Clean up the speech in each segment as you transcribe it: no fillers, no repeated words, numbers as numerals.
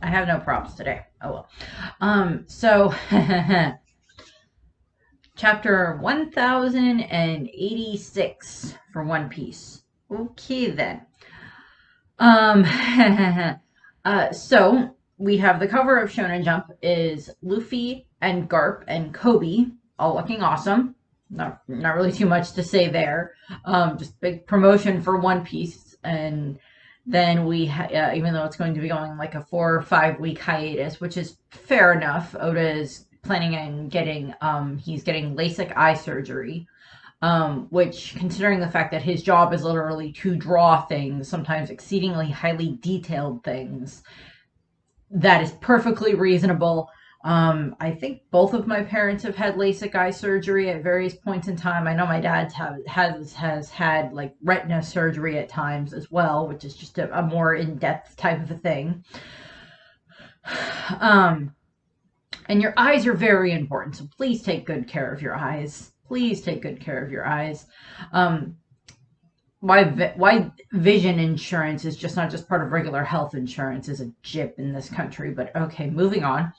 I have no props today. Oh well. So chapter 1086 for One Piece. Okay then. Um, so we have the cover of Shonen Jump is Luffy and Garp and Kobe all looking awesome. Not really too much to say there. Just big promotion for One Piece, and then even though it's going to be going like a 4 or 5 week hiatus, which is fair enough. Oda is planning on getting he's getting LASIK eye surgery, which, considering the fact that his job is literally to draw things, sometimes exceedingly highly detailed things, that is perfectly reasonable. I think both of my parents have had LASIK eye surgery at various points in time. I know my dad has had like retina surgery at times as well, which is just a more in-depth type of a thing. Um, and your eyes are very important, so please take good care of your eyes. Please take good care of your eyes. Um, why vision insurance is just not just part of regular health insurance is a jip in this country, but okay, moving on.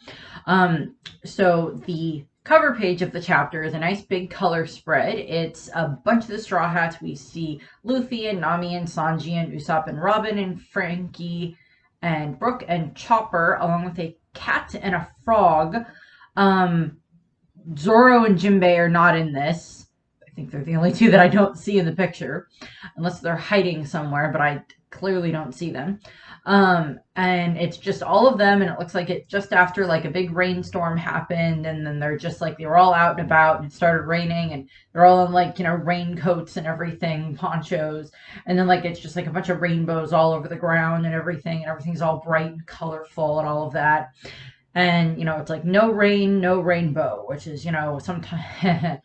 So the cover page of the chapter is a nice big color spread. It's a bunch of the Straw Hats. We see Luffy and Nami and Sanji and Usopp and Robin and Frankie and Brooke and Chopper, along with a cat and a frog. Zoro and Jinbei are not in this. I think they're the only two that I don't see in the picture, unless they're hiding somewhere, but I clearly don't see them. And it's just all of them, and it looks like it just after like a big rainstorm happened, and then they're just like they were all out and about, and it started raining, and they're all in like raincoats and everything, ponchos, and then like it's just like a bunch of rainbows all over the ground and everything's all bright and colorful and all of that. And it's like no rain, no rainbow, which is sometimes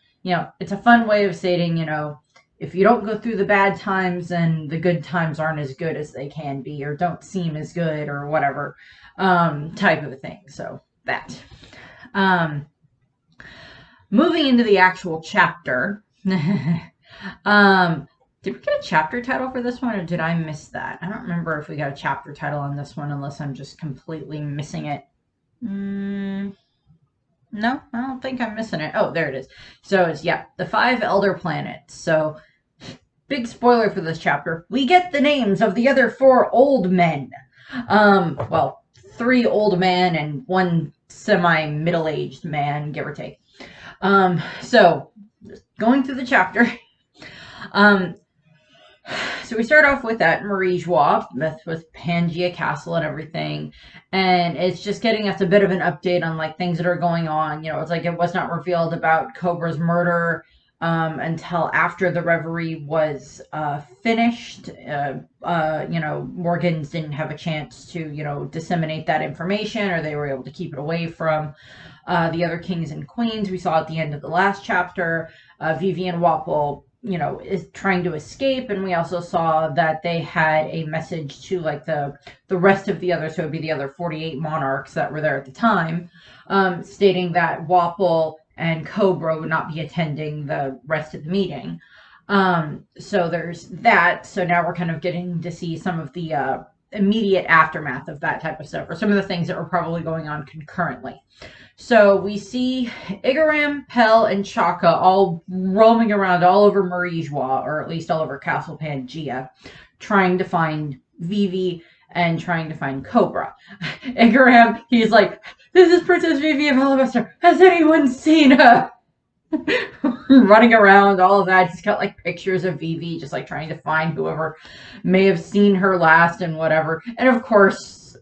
it's a fun way of stating if you don't go through the bad times, then the good times aren't as good as they can be, or don't seem as good, or whatever, type of a thing. So that. Moving into the actual chapter. Did we get a chapter title for this one, or did I miss that? I don't remember if we got a chapter title on this one, unless I'm just completely missing it. No, I don't think I'm missing it. Oh, there it is. So it's, the 5 Elder Planets. So, big spoiler for this chapter. We get the names of the other 4 old men. Well, 3 old men and 1 semi-middle-aged man, give or take. So, going through the chapter. So we start off with that Marie Joie with Pangea Castle and everything. And it's just getting us a bit of an update on like things that are going on. It's like it was not revealed about Cobra's murder until after the reverie was finished. Morgans didn't have a chance to, disseminate that information, or they were able to keep it away from the other kings and queens. We saw at the end of the last chapter, Vivi and Wapol is trying to escape, and we also saw that they had a message to like the rest of the others, so it would be the other 48 monarchs that were there at the time, stating that Wapol and Cobra would not be attending the rest of the meeting. So there's that. So now we're kind of getting to see some of the immediate aftermath of that type of stuff, or some of the things that were probably going on concurrently. So we see Igaram, Pell, and Chaka all roaming around all over Marie Joie, or at least all over Castle Pangea, trying to find Vivi and trying to find Cobra. Igaram, he's like, "This is Princess Vivi of Alabaster. Has anyone seen her?" Running around, all of that. He's got like pictures of Vivi, just like trying to find whoever may have seen her last and whatever. And of course,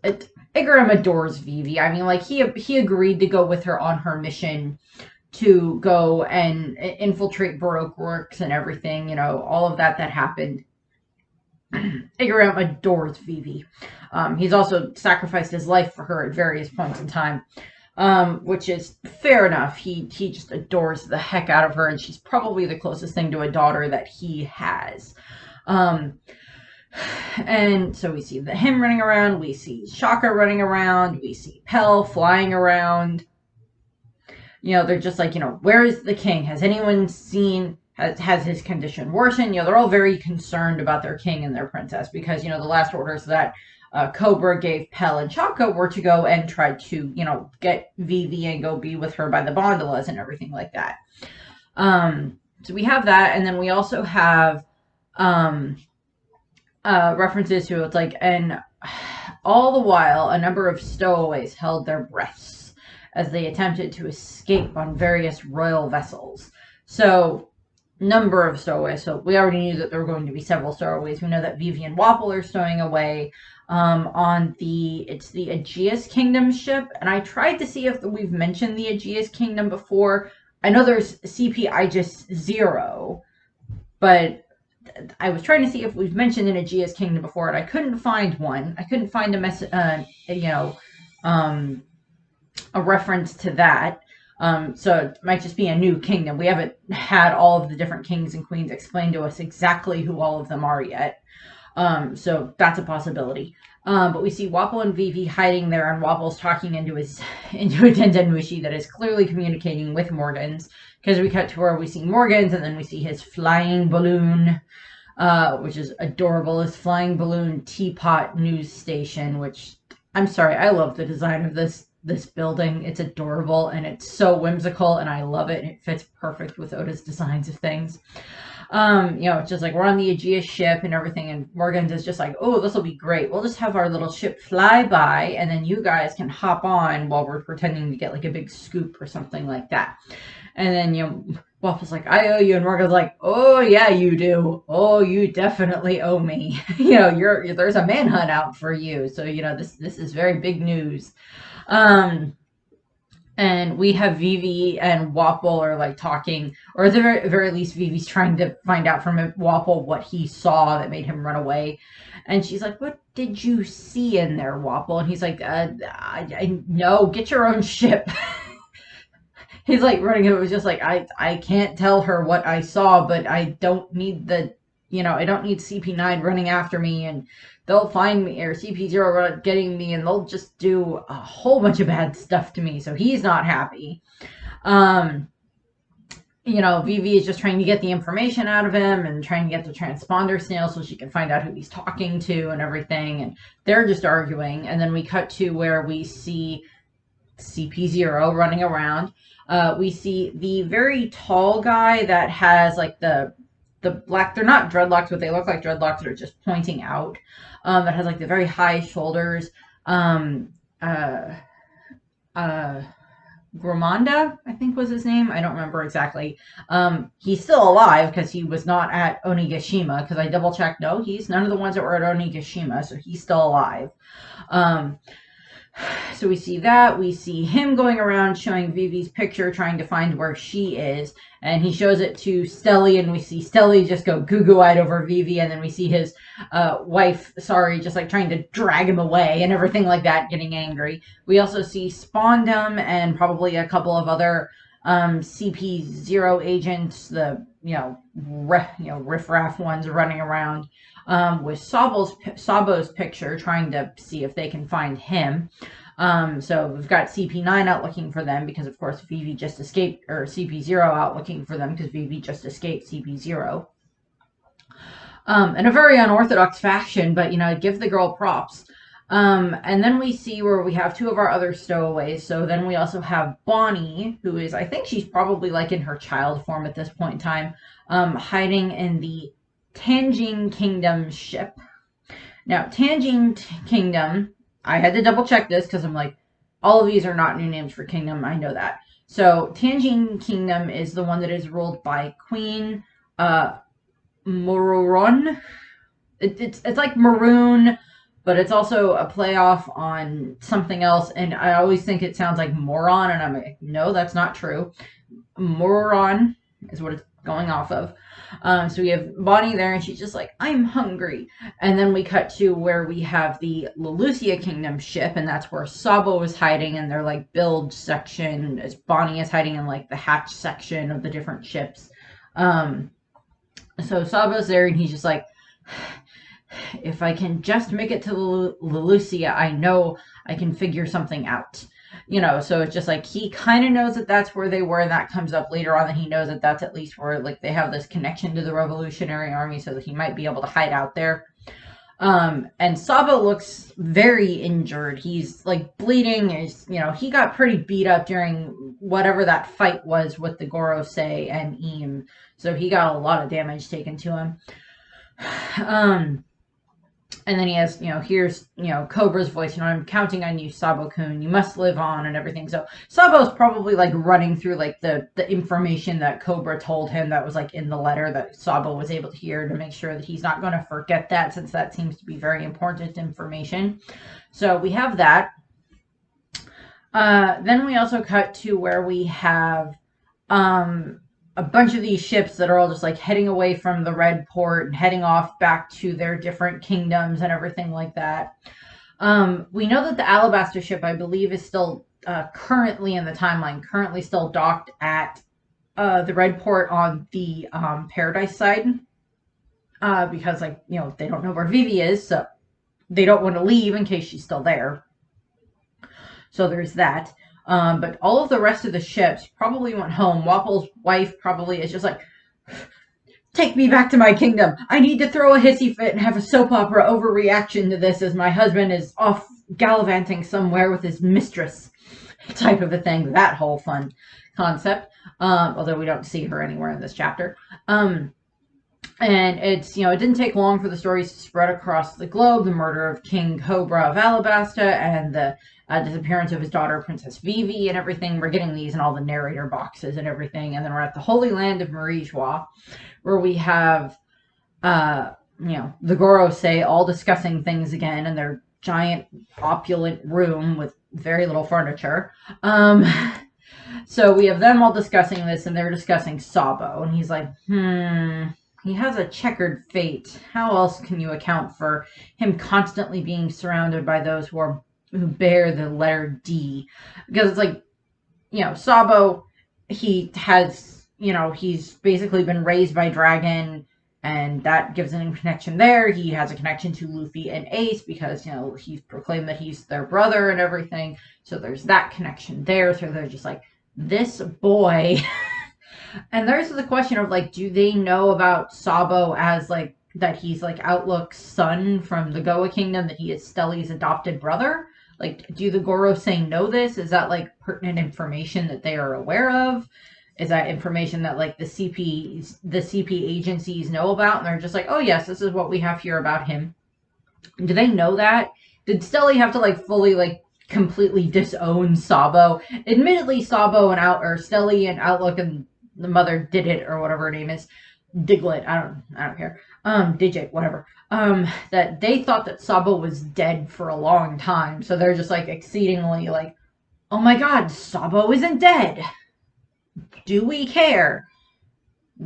Igaram adores Vivi. I mean, like he agreed to go with her on her mission to go and infiltrate Baroque works and everything. All of that happened. Igaram adores Vivi. He's also sacrificed his life for her at various points in time, which is fair enough. He just adores the heck out of her, and she's probably the closest thing to a daughter that he has. And so we see him running around, we see Shaka running around, we see Pell flying around. They're just like, where is the king? Has anyone seen, has his condition worsened? They're all very concerned about their king and their princess, because, the last orders that Cobra gave Pell and Chaka were to go and try to, get Vivi and go be with her by the Bondolas and everything like that. So we have that, and then we also have references to it's like, and all the while, a number of stowaways held their breaths as they attempted to escape on various royal vessels. So, number of stowaways. So we already knew that there were going to be several stowaways. We know that Vivi and Wapol are stowing away on the Aegeus Kingdom ship. And I tried to see if we've mentioned the Aegeus Kingdom before. I know there's CP Aegis 0, but I was trying to see if we've mentioned an Aegeus Kingdom before, and I couldn't find one. I couldn't find a reference to that. So it might just be a new kingdom. We haven't had all of the different kings and queens explain to us exactly who all of them are yet. So that's a possibility. But we see Wapol and Vivi hiding there, and Wapol's talking into a Dendenmushi that is clearly communicating with Morgans, because we cut to where we see Morgans, and then we see his flying balloon, which is adorable. His flying balloon teapot news station, which, I'm sorry, I love the design of this building. It's adorable, and it's so whimsical, and I love it. It fits perfect with Oda's designs of things. It's just like we're on the Aegeus ship and everything, and Morgans is just like, oh, this will be great. We'll just have our little ship fly by, and then you guys can hop on while we're pretending to get like a big scoop or something like that. And then, Wapol's like, I owe you, and Morgan's like, oh yeah, you do. Oh, you definitely owe me. There's a manhunt out for you. So, this is very big news. And we have Vivi and Wapol are like talking, or at the very least, Vivi's trying to find out from Wapol what he saw that made him run away. And she's like, what did you see in there, Wapol? And he's like, I no, get your own ship. He's like running. It was just like, I can't tell her what I saw, but I don't need I don't need CP9 running after me, and they'll find me, or CP0 getting me, and they'll just do a whole bunch of bad stuff to me. So he's not happy. Vivi is just trying to get the information out of him and trying to get the transponder snail so she can find out who he's talking to and everything. And they're just arguing. And then we cut to where we see CP0 running around. We see the very tall guy that has like the black, they're not dreadlocks, but they look like dreadlocks that are just pointing out, that has like the very high shoulders. Gramanda, I think was his name. I don't remember exactly. He's still alive because he was not at Onigashima, because I double checked. No, he's none of the ones that were at Onigashima, so he's still alive. So we see that. We see him going around showing Vivi's picture, trying to find where she is. And he shows it to Stelly, and we see Stelly just go goo-goo-eyed over Vivi. And then we see his wife, just like trying to drag him away and everything like that, getting angry. We also see Spondum and probably a couple of other CP0 agents, the, riffraff ones running around with Sabo's picture, trying to see if they can find him. So we've got CP9 out looking for them because, of course, Vivi just escaped, or CP0 out looking for them because Vivi just escaped CP0. In a very unorthodox fashion, but, give the girl props. And then we see where we have two of our other stowaways. So then we also have Bonnie, who is, I think she's probably like in her child form at this point in time, hiding in the Tanjing Kingdom ship. Now, Tanjing Kingdom, I had to double check this because I'm like, all of these are not new names for kingdom. I know that. So Tanjing Kingdom is the one that is ruled by Queen Mururon. It's like Maroon, but it's also a playoff on something else. And I always think it sounds like moron, and I'm like, no, that's not true. Mururon is what it's going off of. So we have Bonnie there, and she's just like, I'm hungry. And then we cut to where we have the Lelucia Kingdom ship, and that's where Sabo is hiding in their like build section, as Bonnie is hiding in like the hatch section of the different ships. So Sabo's there, and he's just like, if I can just make it to Lelucia, I know I can figure something out. So it's just like he kind of knows that that's where they were, and that comes up later on that he knows that that's at least where like they have this connection to the Revolutionary Army, so that he might be able to hide out there. And Sabo looks very injured. He's like bleeding. He got pretty beat up during whatever that fight was with the Gorosei and Im. So he got a lot of damage taken to him. And then he has, here's, Cobra's voice, I'm counting on you, Sabo-kun. You must live on and everything. So Sabo's probably like running through like the information that Cobra told him that was like in the letter that Sabo was able to hear to make sure that he's not going to forget that, since that seems to be very important information. So we have that. Then we also cut to where we have a bunch of these ships that are all just like heading away from the Red Port and heading off back to their different kingdoms and everything like that. We know that the Alabaster ship, I believe, is still currently in the timeline, currently still docked at the Red Port on the Paradise side, because they don't know where Vivi is, so they don't want to leave in case she's still there. So there's that. But all of the rest of the ships probably went home. Wapple's wife probably is just like, take me back to my kingdom. I need to throw a hissy fit and have a soap opera overreaction to this as my husband is off gallivanting somewhere with his mistress, type of a thing. That whole fun concept. Although we don't see her anywhere in this chapter. And it's, it didn't take long for the stories to spread across the globe. The murder of King Cobra of Alabasta and the disappearance of his daughter, Princess Vivi, and everything. We're getting these in all the narrator boxes and everything. And then we're at the Holy Land of Marie-Joie, where we have, the Gorosei all discussing things again in their giant, opulent room with very little furniture. So we have them all discussing this, and they're discussing Sabo. And he's like, he has a checkered fate. How else can you account for him constantly being surrounded by those who bear the letter D? Because it's like, Sabo, he has, he's basically been raised by Dragon, and that gives a connection there. He has a connection to Luffy and Ace because, he's proclaimed that he's their brother and everything. So there's that connection there. So they're just like, this boy... And there's the question of, like, do they know about Sabo as, like, that he's, like, Outlook's son from the Goa Kingdom, that he is Stelly's adopted brother? Like, do the Gorosei know this? Is that, like, pertinent information that they are aware of? Is that information that, like, the CP agencies know about? And they're just like, oh, yes, this is what we have here about him. Do they know that? Did Stelly have to, like, fully, like, completely disown Sabo? Admittedly, Sabo and Stelly and Outlook and the mother did it, or whatever her name is, Diglett, I don't care, Digit, whatever, that they thought that Sabo was dead for a long time, so they're just like exceedingly like, oh my god, Sabo isn't dead. Do we care?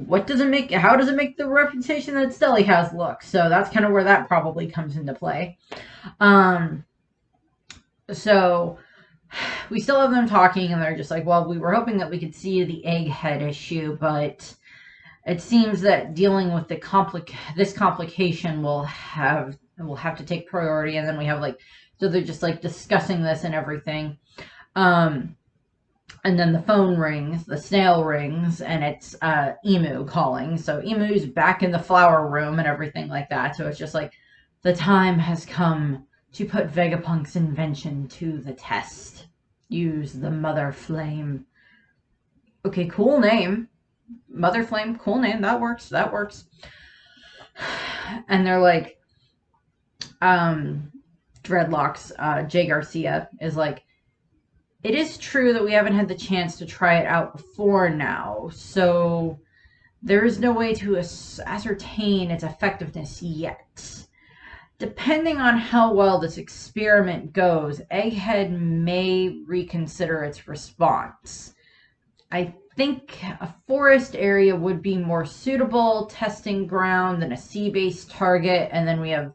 How does it make the reputation that Stelly has look? So that's kind of where that probably comes into play. So we still have them talking, and they're just like, well, we were hoping that we could see the egghead issue, but it seems that dealing with this complication will have to take priority. And then we have so they're just like discussing this and everything. And then the phone rings, the snail rings, and it's Imu calling. So Imu's back in the flower room and everything like that. So it's just like, the time has come to put Vegapunk's invention to the test. Use the Mother Flame. Okay, cool name. Mother Flame, cool name. That works. And they're like, Dreadlocks, Jay Garcia is like, it is true that we haven't had the chance to try it out before now, so there is no way to ascertain its effectiveness yet. Depending on how well this experiment goes, Egghead may reconsider its response. I think a forest area would be more suitable testing ground than a sea-based target. And then we have,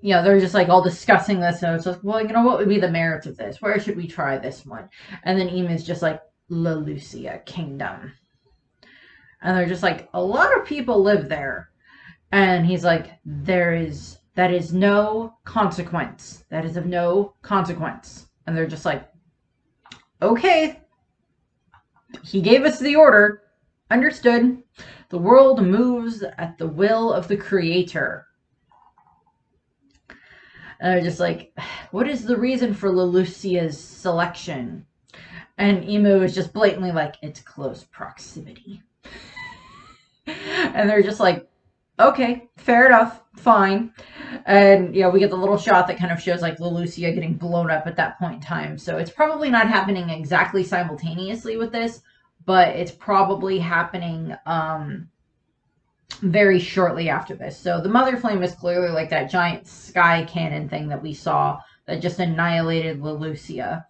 they're just like all discussing this. And it's like, well, what would be the merits of this? Where should we try this one? And then Emus just like, La Lucia Kingdom. And they're just like, a lot of people live there. And he's like, that is no consequence. That is of no consequence. And they're just like, okay. He gave us the order. Understood. The world moves at the will of the Creator. And they're just like, what is the reason for Lelucia's selection? And Imu is just blatantly like, it's close proximity. And they're just like, okay, fair enough, fine. And we get the little shot that kind of shows like Lelucia getting blown up at that point in time. So it's probably not happening exactly simultaneously with this, but it's probably happening very shortly after this. So the Mother Flame is clearly like that giant sky cannon thing that we saw that just annihilated Lelucia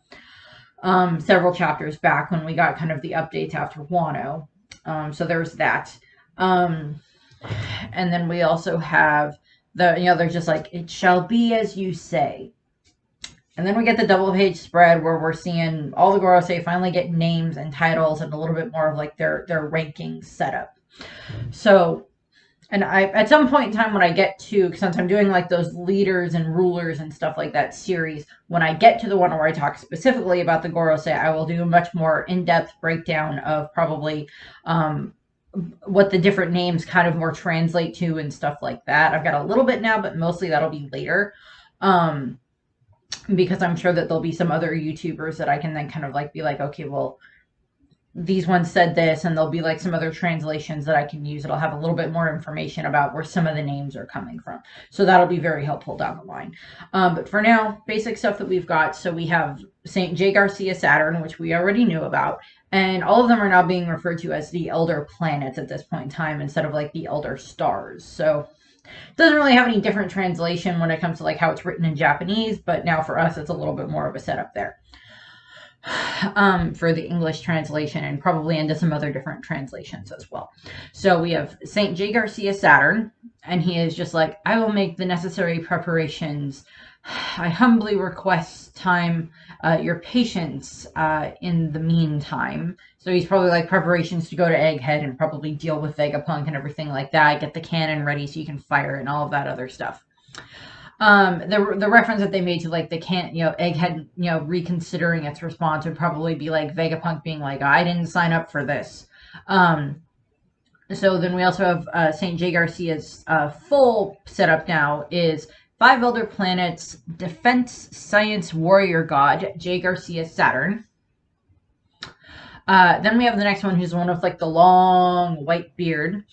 several chapters back when we got kind of the updates after Wano. So there's that. And then we also have they're just like, it shall be as you say. And then we get the double page spread where we're seeing all the Gorosei finally get names and titles and a little bit more of like their rankings set up. So, and I, at some point in time when I get to, since I'm doing like those leaders and rulers and stuff like that series, when I get to the one where I talk specifically about the Gorosei, I will do a much more in-depth breakdown of probably what the different names kind of more translate to and stuff like that. I've got a little bit now, but mostly that'll be later. Because I'm sure that there'll be some other YouTubers that I can then kind of like be like, okay, well, these ones said this, and there'll be like some other translations that I can use. It'll have a little bit more information about where some of the names are coming from. So that'll be very helpful down the line. But for now, basic stuff that we've got. So we have St. J. Garcia Saturn, which we already knew about. And all of them are now being referred to as the elder planets at this point in time instead of like the elder stars. So it doesn't really have any different translation when it comes to like how it's written in Japanese, but now for us, it's a little bit more of a setup there. For the English translation and probably into some other different translations as well. So we have St. J. Garcia Saturn, and he is just like, I will make the necessary preparations. I humbly request time, your patience in the meantime. So he's probably like preparations to go to Egghead and probably deal with Vegapunk and everything like that. Get the cannon ready so you can fire it and all of that other stuff. The reference that they made to like the Egghead, reconsidering its response would probably be like Vegapunk being like, I didn't sign up for this. So then we also have St. J. Garcia's full setup now is 5 Elder Planets, Defense Science Warrior God, J. Garcia Saturn. Then we have the next one, who's one with like the long white beard,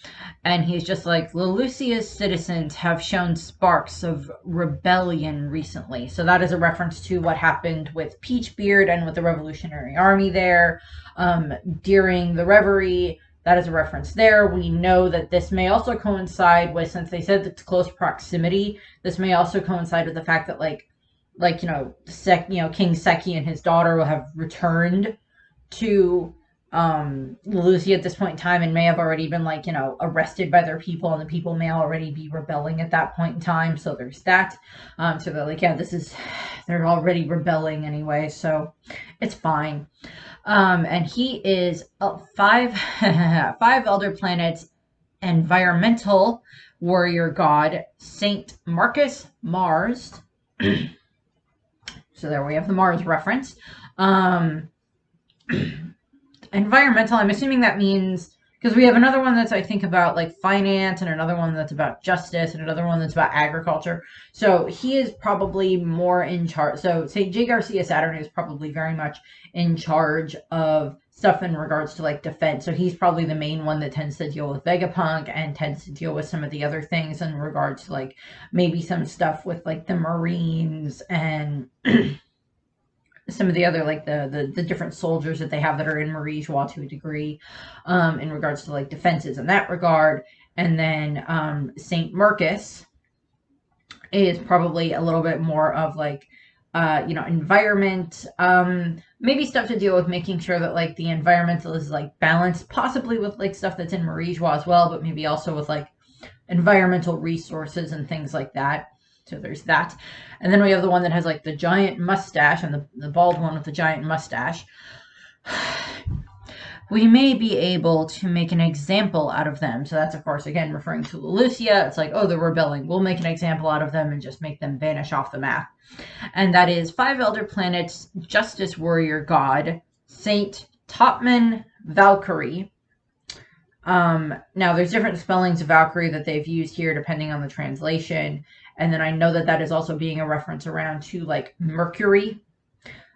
and he's just like, Lelucia's citizens have shown sparks of rebellion recently. So that is a reference to what happened with Peachbeard and with the Revolutionary Army there during the Reverie. That is a reference there. We know that this may also coincide with, since they said it's close proximity, this may also coincide with the fact that King Seki and his daughter will have returned to Lelucia at this point in time and may have already been arrested by their people, and the people may already be rebelling at that point in time. So there's that. So they're like, yeah, they're already rebelling anyway, so it's fine. And he is 5 Elder Planets environmental warrior god, Saint Marcus Mars. So there we have the Mars reference. Environmental, I'm assuming that means, because we have another one that's, I think, about like finance, and another one that's about justice, and another one that's about agriculture. So he is probably more in charge. So St. J. Garcia Saturn is probably very much in charge of stuff in regards to like defense. So he's probably the main one that tends to deal with Vegapunk and tends to deal with some of the other things in regards to like maybe some stuff with like the Marines and some of the other like the different soldiers that they have that are in Marie Joie to a degree in regards to like defenses in that regard. And then Saint Marcus is probably a little bit more of like environment, maybe stuff to deal with making sure that like the environmental is like balanced, possibly with like stuff that's in Marie Joie as well, but maybe also with like environmental resources and things like that. So there's that. And then we have the one that has like the giant mustache, and the bald one with the giant mustache. We may be able to make an example out of them. So that's, of course, again, referring to Lelucia. It's like, oh, they're rebelling. We'll make an example out of them and just make them vanish off the map. And that is 5 Elder Planets, Justice Warrior God, Saint Topman Valkyrie. Now there's different spellings of Valkyrie that they've used here depending on the translation. And then I know that that is also being a reference around to like Mercury,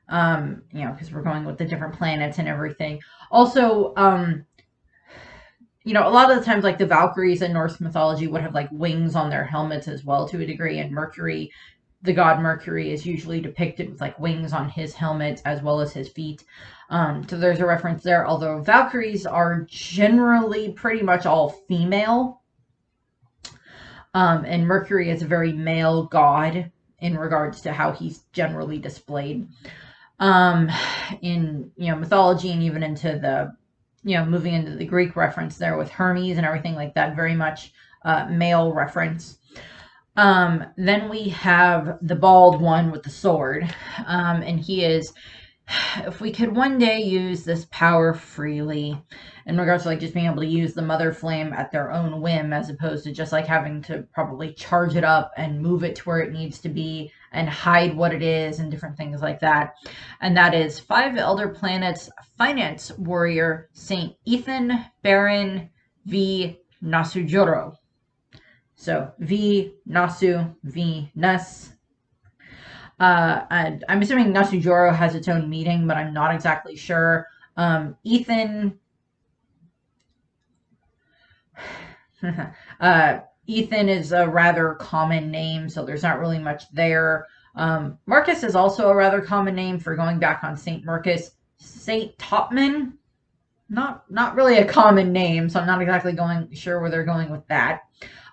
because we're going with the different planets and everything. Also, a lot of the times, like the Valkyries in Norse mythology would have like wings on their helmets as well to a degree, and Mercury, the god Mercury, is usually depicted with like wings on his helmet as well as his feet. So there's a reference there, although Valkyries are generally pretty much all female. And Mercury is a very male god in regards to how he's generally displayed in mythology, and even into the moving into the Greek reference there with Hermes and everything like that, very much male reference. Then we have the bald one with the sword, and he is, if we could one day use this power freely, in regards to like just being able to use the mother flame at their own whim, as opposed to just like having to probably charge it up and move it to where it needs to be and hide what it is and different things like that. And that is 5 Elder Planets finance warrior Saint Ethan Baron V Nasujoro. So V Nasu V Nas. And I'm assuming Nasujoro has its own meaning, but I'm not exactly sure. Ethan Ethan is a rather common name, so there's not really much there. Marcus is also a rather common name for going back on Saint Marcus. Saint Topman, not really a common name, so I'm not exactly sure where they're going with that.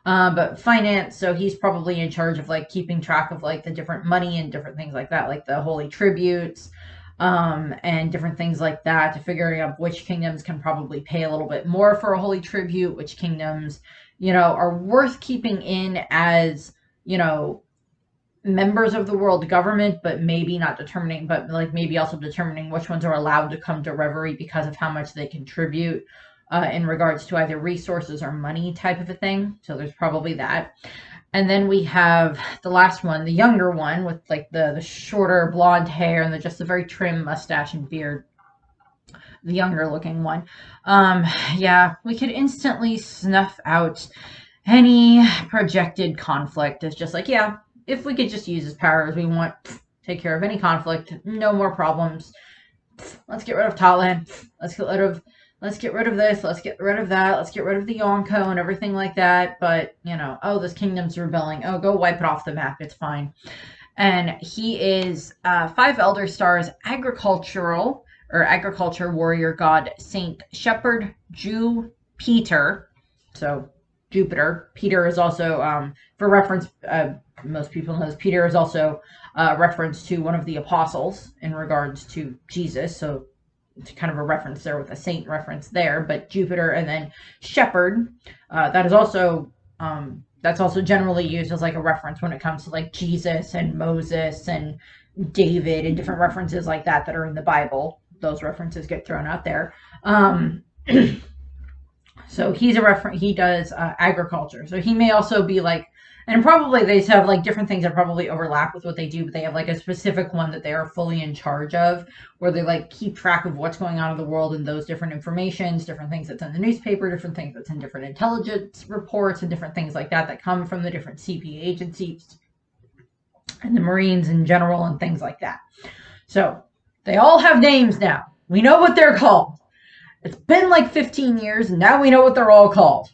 But finance, so he's probably in charge of like keeping track of like the different money and different things like that, like the holy tributes, and different things like that, to figuring out which kingdoms can probably pay a little bit more for a holy tribute, which kingdoms, are worth keeping in as, members of the world government, but maybe not determining, but like maybe also determining which ones are allowed to come to Reverie because of how much they contribute in regards to either resources or money type of a thing. So there's probably that. And then we have the last one, the younger one, with like the shorter blonde hair and just a very trim mustache and beard. The younger looking one. Yeah, we could instantly snuff out any projected conflict. It's just like, yeah, if we could just use his power as we want, take care of any conflict, no more problems. Let's get rid of Totland. Let's get rid of this. Let's get rid of that. Let's get rid of the Yonko and everything like that. But, this kingdom's rebelling. Oh, go wipe it off the map. It's fine. And he is 5 Elder Stars agriculture warrior god Saint Shepherd Jupiter. So Jupiter. Peter is also, for reference, most people know Peter is also a reference to one of the apostles in regards to Jesus. So it's kind of a reference there with a saint reference there. But Jupiter and then Shepherd, that is also that's also generally used as like a reference when it comes to like Jesus and Moses and David and different references like that are in the Bible. Those references get thrown out there. So he's a reference. He does agriculture. So he may also be like, and probably they have like different things that probably overlap with what they do, but they have like a specific one that they are fully in charge of, where they like keep track of what's going on in the world and those different informations, different things that's in the newspaper, different things that's in different intelligence reports, and different things like that come from the different CP agencies and the Marines in general and things like that. So they all have names now. We know what they're called. It's been like 15 years, and now we know what they're all called.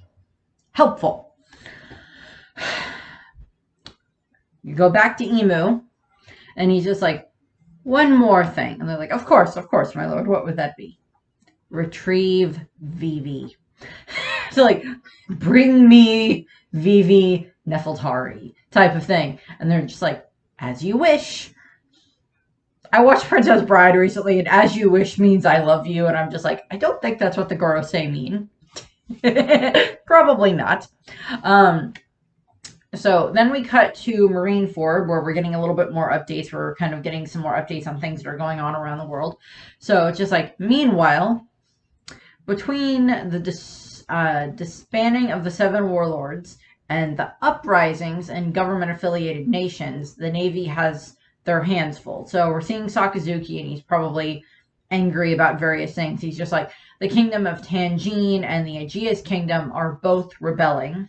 Helpful. You go back to Imu, and he's just like, one more thing. And they're like, of course, my lord. What would that be? Retrieve Vivi. So like, bring me Vivi Nefeltari type of thing. And they're just like, as you wish. I watched Princess Bride recently, and as you wish means I love you. And I'm just like, I don't think that's what the Gorosei mean. Probably not. So then we cut to Marineford, where we're getting a little bit more updates. We're kind of getting some more updates on things that are going on around the world. So it's just like, meanwhile, between the disbanding of the 7 warlords and the uprisings in government-affiliated nations, the Navy has their hands full. So we're seeing Sakazuki, and he's probably angry about various things. He's just like, the kingdom of Tangine and the Aegeus kingdom are both rebelling.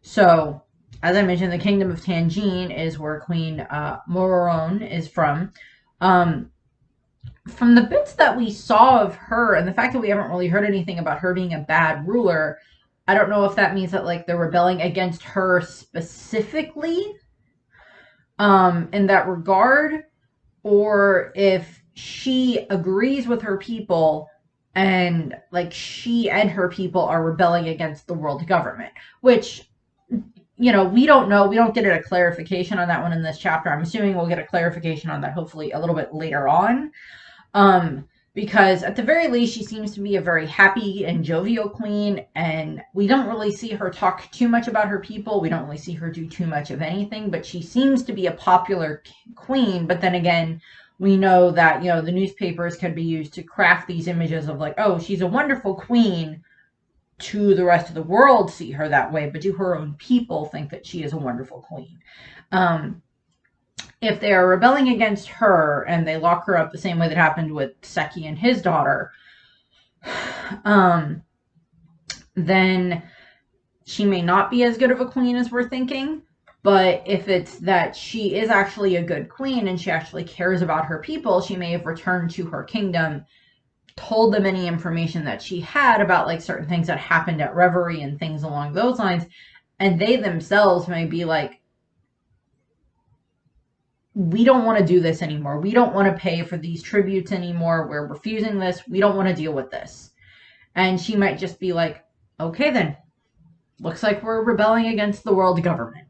So, as I mentioned, the kingdom of Tangine is where Queen Mororon is from. From the bits that we saw of her and the fact that we haven't really heard anything about her being a bad ruler, I don't know if that means that like they're rebelling against her specifically in that regard, or if she agrees with her people and like she and her people are rebelling against the world government, which, you know, we don't know. We don't get a clarification on that one in this chapter. I'm assuming we'll get a clarification on that hopefully a little bit later on. Because at the very least, she seems to be a very happy and jovial queen, and we don't really see her talk too much about her people. We don't really see her do too much of anything, but she seems to be a popular queen. But then again, we know that, you know, the newspapers can be used to craft these images of like, oh, she's a wonderful queen. To the rest of the world see her that way, but do her own people think that she is a wonderful queen? If they are rebelling against her and they lock her up the same way that happened with Seki and his daughter, then she may not be as good of a queen as we're thinking. But if it's that she is actually a good queen and she actually cares about her people, she may have returned to her kingdom, told them any information that she had about like certain things that happened at Reverie and things along those lines. And they themselves may be like, we don't want to do this anymore. We don't want to pay for these tributes anymore. We're refusing this. We don't want to deal with this. And she might just be like, okay, then. Looks like we're rebelling against the world government.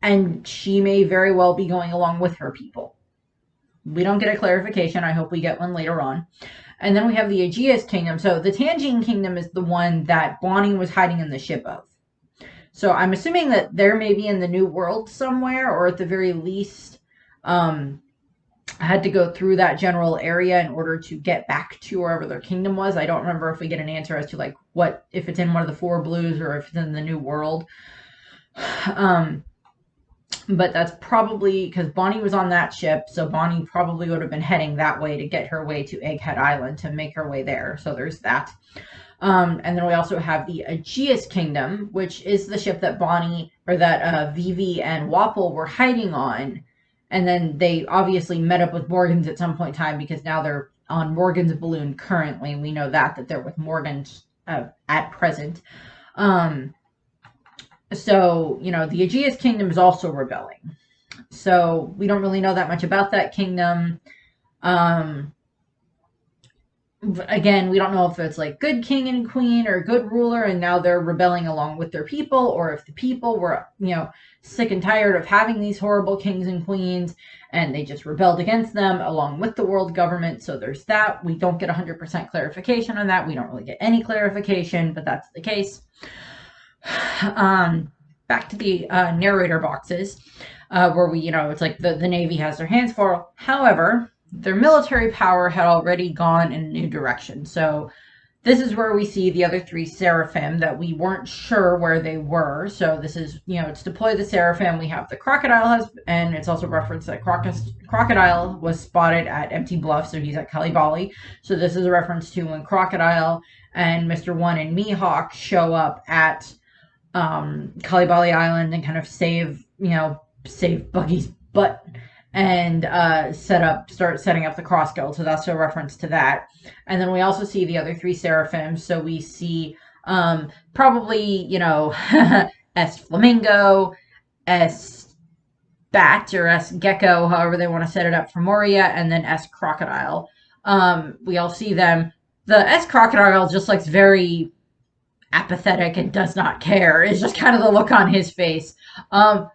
And she may very well be going along with her people. We don't get a clarification. I hope we get one later on. And then we have the Aegeus kingdom. So the Tangine kingdom is the one that Bonnie was hiding in the ship of. So I'm assuming that they're maybe in the New World somewhere, or at the very least, had to go through that general area in order to get back to wherever their kingdom was. I don't remember if we get an answer as to like what, if it's in one of the Four Blues or if it's in the New World. But that's probably because Bonnie was on that ship, so Bonnie probably would have been heading that way to get her way to Egghead Island to make her way there. So there's that. And then we also have the Aegeus Kingdom, which is the ship that Bonnie, or that Vivi and Wapol were hiding on. And then they obviously met up with Morgans at some point in time because now they're on Morgan's balloon currently. We know that they're with Morgan's at present. So, you know, the Aegeus Kingdom is also rebelling. So we don't really know that much about that kingdom. Again, we don't know if it's like good king and queen or good ruler and now they're rebelling along with their people, or if the people were, you know, sick and tired of having these horrible kings and queens and they just rebelled against them along with the world government. So there's that. We don't get 100% clarification on that. We don't really get any clarification, but that's the case. Back to the narrator boxes, where we, you know, it's like the Navy has their hands full. However, their military power had already gone in a new direction. So this is where we see the other three Seraphim that we weren't sure where they were. So this is, you know, it's deploy the Seraphim. We have the Crocodile, and it's also referenced that Crocodile was spotted at Empty Bluff, so he's at Kalibali. So this is a reference to when Crocodile and Mr. One and Mihawk show up at Kalibali Island and kind of save Buggy's butt and start setting up the Cross Guild. So that's a reference to that. And then we also see the other three Seraphim. So we see probably, you know, S Flamingo, S Bat, or S Gecko, however they want to set it up for Moria, and then S Crocodile. We all see them. The S Crocodile just looks very apathetic and does not care. It's just kind of the look on his face.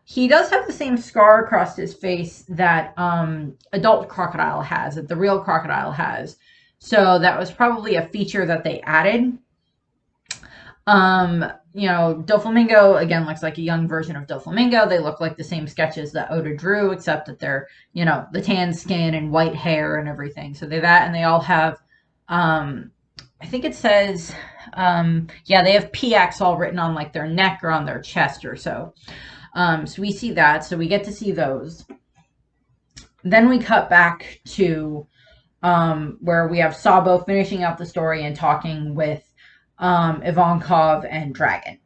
He does have the same scar across his face that adult Crocodile has, that the real Crocodile has. So that was probably a feature that they added. You know, Doflamingo, again, looks like a young version of Doflamingo. They look like the same sketches that Oda drew, except that they're, you know, the tan skin and white hair and everything. So they're that, and they all have, I think it says, yeah, they have PX all written on like their neck or on their chest or so. So we see that. So we get to see those. Then we cut back to where we have Sabo finishing out the story and talking with Ivankov and Dragon.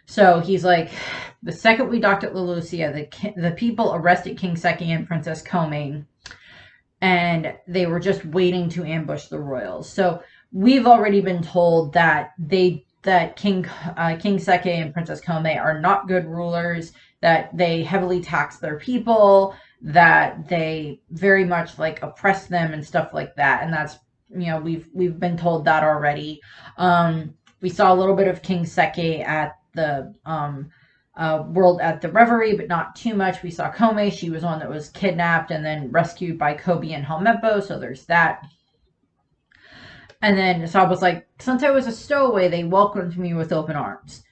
So he's like, the second we docked at Lelucia, the people arrested King Seki and Princess Komane, and they were just waiting to ambush the royals. So we've already been told that King Seki and Princess Komane are not good rulers, that they heavily tax their people, that they very much like oppress them and stuff like that. And that's, we've been told that already. We saw a little bit of King Seki at the world at the Reverie, but not too much. We saw Kome. She was one that was kidnapped and then rescued by Kobe and Helmeppo, so there's that. And then Sab was like, since I was a stowaway, they welcomed me with open arms.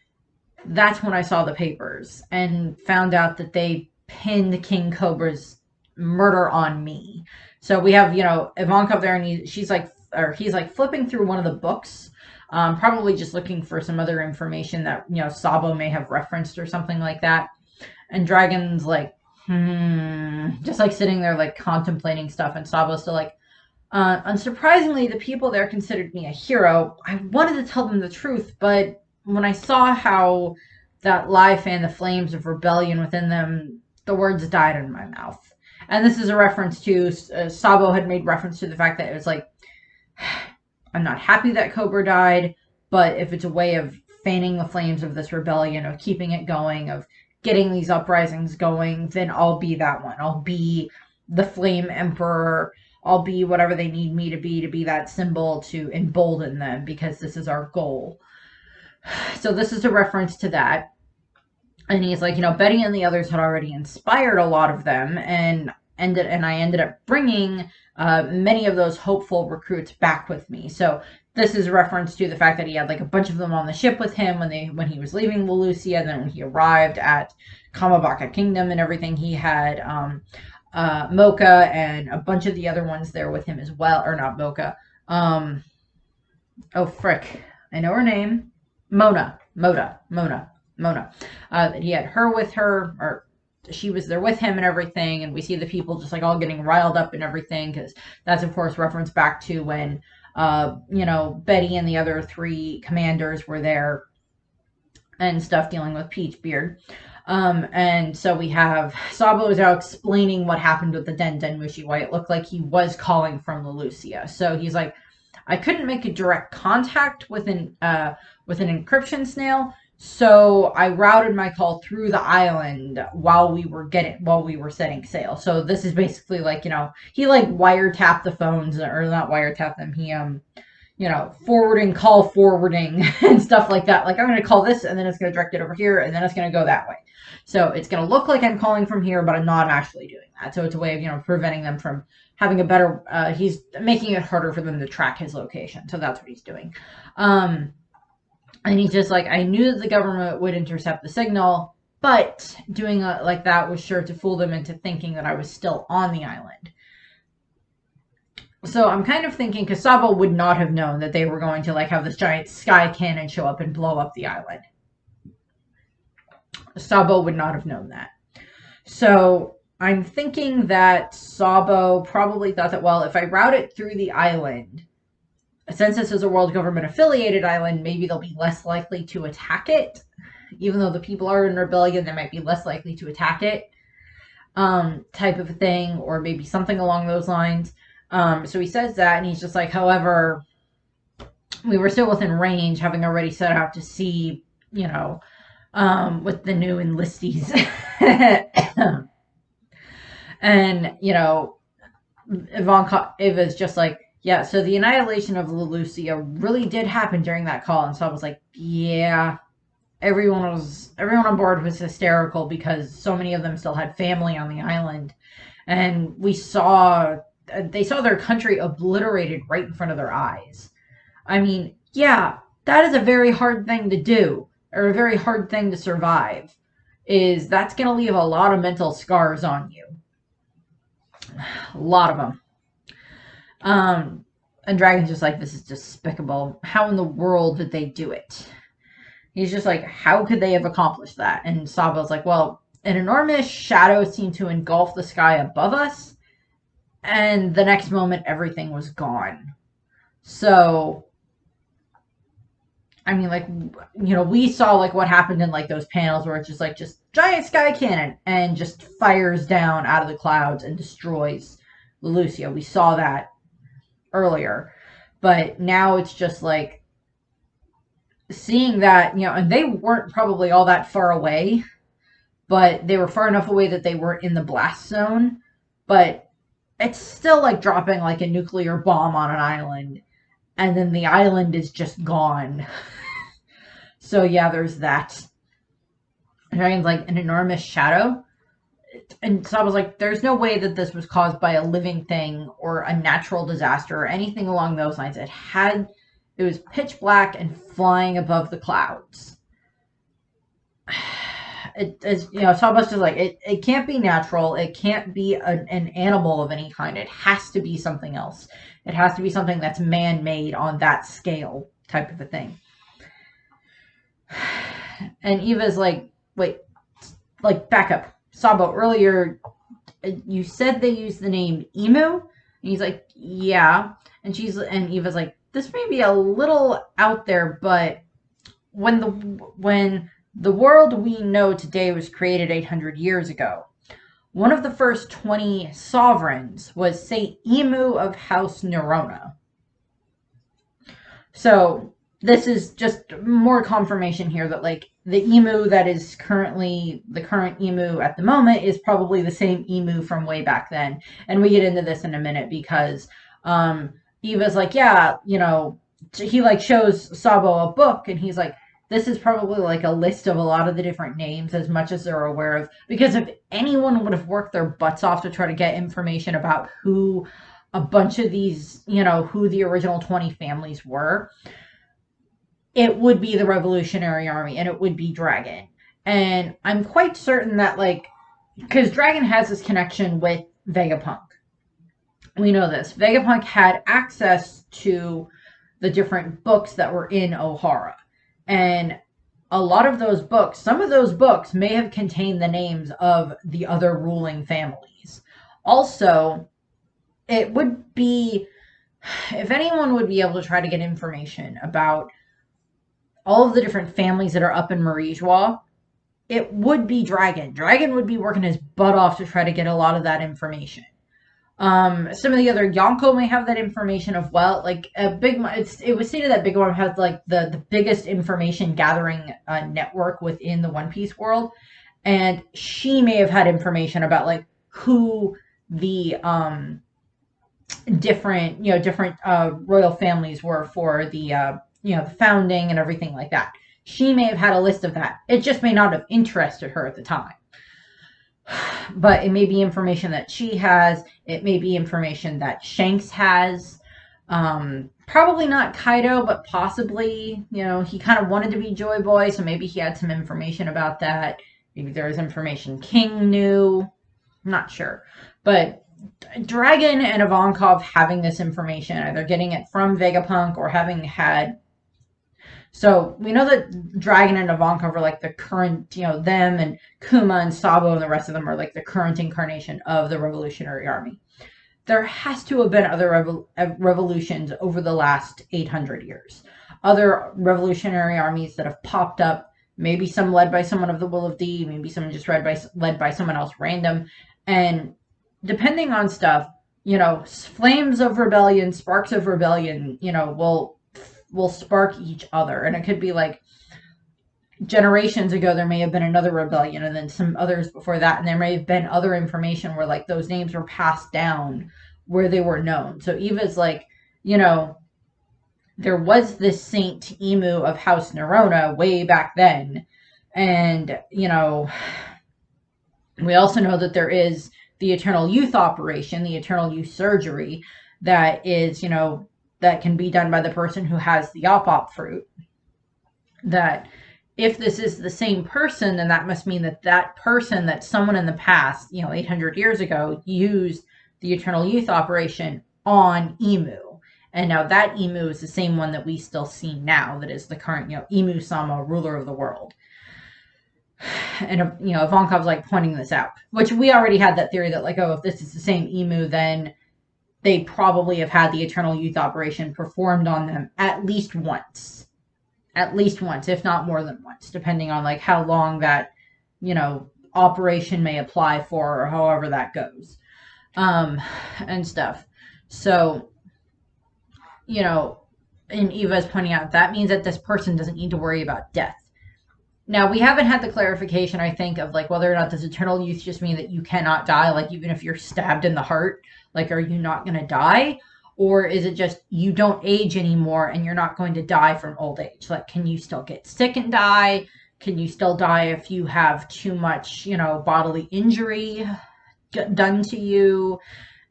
That's when I saw the papers and found out that they pinned King Cobra's murder on me. So we have, Ivankov there, and he's like flipping through one of the books, probably just looking for some other information that, Sabo may have referenced or something like that. And Dragon's like, just like sitting there, like contemplating stuff. And Sabo's still like, unsurprisingly, the people there considered me a hero. I wanted to tell them the truth, but when I saw how that lie fanned the flames of rebellion within them, the words died in my mouth. And this is a reference to, Sabo had made reference to the fact that it was like, I'm not happy that Cobra died, but if it's a way of fanning the flames of this rebellion, of keeping it going, of getting these uprisings going, then I'll be that one. I'll be the Flame Emperor. I'll be whatever they need me to be that symbol to embolden them, because this is our goal. So this is a reference to that. And he's like, Betty and the others had already inspired a lot of them, and I ended up bringing many of those hopeful recruits back with me. So this is a reference to the fact that he had like a bunch of them on the ship with him when he was leaving Lelucia, and then when he arrived at Kamabaka Kingdom and everything, he had Mocha and a bunch of the other ones there with him as well. Or not Mocha. Oh, frick. I know her name. Mona. He had her with her, or she was there with him and everything, and we see the people just like all getting riled up and everything, because that's of course reference back to when Betty and the other 3 commanders were there and stuff, dealing with Peachbeard. And so we have Sabo is out explaining what happened with the Den Mushi, why it looked like he was calling from Lelucia. So he's like, I couldn't make a direct contact with an encryption snail, so I routed my call through the island while we were setting sail. So this is basically like, he like wiretapped the phones, or not wiretapped them. He call forwarding and stuff like that. Like, I'm going to call this, and then it's going to direct it over here, and then it's going to go that way. So it's going to look like I'm calling from here, but I'm not actually doing that. So it's a way of, preventing them from having a better, he's making it harder for them to track his location. So that's what he's doing. And he's just like, I knew that the government would intercept the signal, but doing like that was sure to fool them into thinking that I was still on the island. So I'm kind of thinking, because Sabo would not have known that they were going to like have this giant sky cannon show up and blow up the island. Sabo would not have known that. So I'm thinking that Sabo probably thought that, well, if I route it through the island, since this is a world government affiliated island, maybe they'll be less likely to attack it. Even though the people are in rebellion, they might be less likely to attack it, type of a thing, or maybe something along those lines. So he says that, and he's just like, however, we were still within range, having already set out to sea, with the new enlistees. And, Iva's just like, yeah, so the annihilation of Lelucia really did happen during that call. And so I was like, yeah, everyone on board was hysterical, because so many of them still had family on the island. And they saw their country obliterated right in front of their eyes. I mean, yeah, that is a very hard thing to do, or a very hard thing to survive. That's going to leave a lot of mental scars on you. A lot of them. And Dragon's just like, this is despicable. How in the world did they do it? He's just like, how could they have accomplished that? And Sabo's like, well, an enormous shadow seemed to engulf the sky above us. and the next moment everything was gone. So I mean, like, we saw like what happened in like those panels where it's just like just giant sky cannon and just fires down out of the clouds and destroys Lucia. We saw that earlier, but now it's just like seeing that, and they weren't probably all that far away, but they were far enough away that they weren't in the blast zone. But it's still like dropping like a nuclear bomb on an island, and then the island is just gone. So yeah, there's that. Dragon's like an enormous shadow. And so I was like, there's no way that this was caused by a living thing or a natural disaster or anything along those lines. It was pitch black and flying above the clouds. It is, so I was just like, it can't be natural. It can't be an animal of any kind. It has to be something else. It has to be something that's man-made on that scale type of a thing. And Eva's like, wait, like, back up. Sabo, earlier, you said they used the name Emu? And he's like, yeah. And Eva's like, this may be a little out there, but when the world we know today was created 800 years ago, one of the first 20 sovereigns was Saint Imu of House Nerona. So this is just more confirmation here that like the emu that is currently the current emu at the moment is probably the same emu from way back then. And we get into this in a minute because Eva's like, yeah, he like shows Sabo a book and he's like, this is probably like a list of a lot of the different names as much as they're aware of, because if anyone would have worked their butts off to try to get information about who a bunch of these, who the original 20 families were, it would be the Revolutionary Army and it would be Dragon. And I'm quite certain that, like, because Dragon has this connection with Vegapunk. We know this. Vegapunk had access to the different books that were in Ohara. And a lot of those books, some of those books may have contained the names of the other ruling families. Also, it would be, if anyone would be able to try to get information about all of the different families that are up in Marijois, it would be Dragon. Dragon would be working his butt off to try to get a lot of that information. Some of the other Yonko may have that information of, well, like it was stated that Big Mom has like the biggest information gathering network within the One Piece world, and she may have had information about like who the different royal families were for the the founding and everything like that. She may have had a list of that. It just may not have interested her at the time. But it may be information that she has. It may be information that Shanks has. Probably not Kaido, but possibly, he kind of wanted to be Joy Boy, so maybe he had some information about that. Maybe there was information King knew. I'm not sure. But Dragon and Ivankov having this information, either getting it from Vegapunk or having had... So we know that Dragon and Ivankov are like the current, them and Kuma and Sabo and the rest of them are like the current incarnation of the Revolutionary Army. There has to have been other revolutions over the last 800 years. Other revolutionary armies that have popped up, maybe some led by someone of the Will of D, maybe some just led by someone else random. And depending on stuff, flames of rebellion, sparks of rebellion, will spark each other. And it could be like generations ago there may have been another rebellion and then some others before that, and there may have been other information where like those names were passed down where they were known. So Eva's like, there was this Saint Emu of House Nerona way back then, and we also know that there is the Eternal Youth Operation, the Eternal Youth Surgery, that is that can be done by the person who has the op fruit. That if this is the same person, then that must mean that person, that someone in the past, 800 years ago, used the Eternal Youth Operation on Imu. And now that Imu is the same one that we still see now, that is the current, Imu-Sama, ruler of the world. And, Ivankov's like pointing this out, which we already had that theory that like, oh, if this is the same Imu, then they probably have had the Eternal Youth operation performed on them at least once, if not more than once, depending on like how long that, operation may apply for, or however that goes, and stuff. So, and Eva is pointing out that means that this person doesn't need to worry about death. Now, we haven't had the clarification, I think, of like whether or not does eternal youth just mean that you cannot die, like even if you're stabbed in the heart, like are you not going to die? Or is it just you don't age anymore and you're not going to die from old age? Like, can you still get sick and die? Can you still die if you have too much, bodily injury done to you?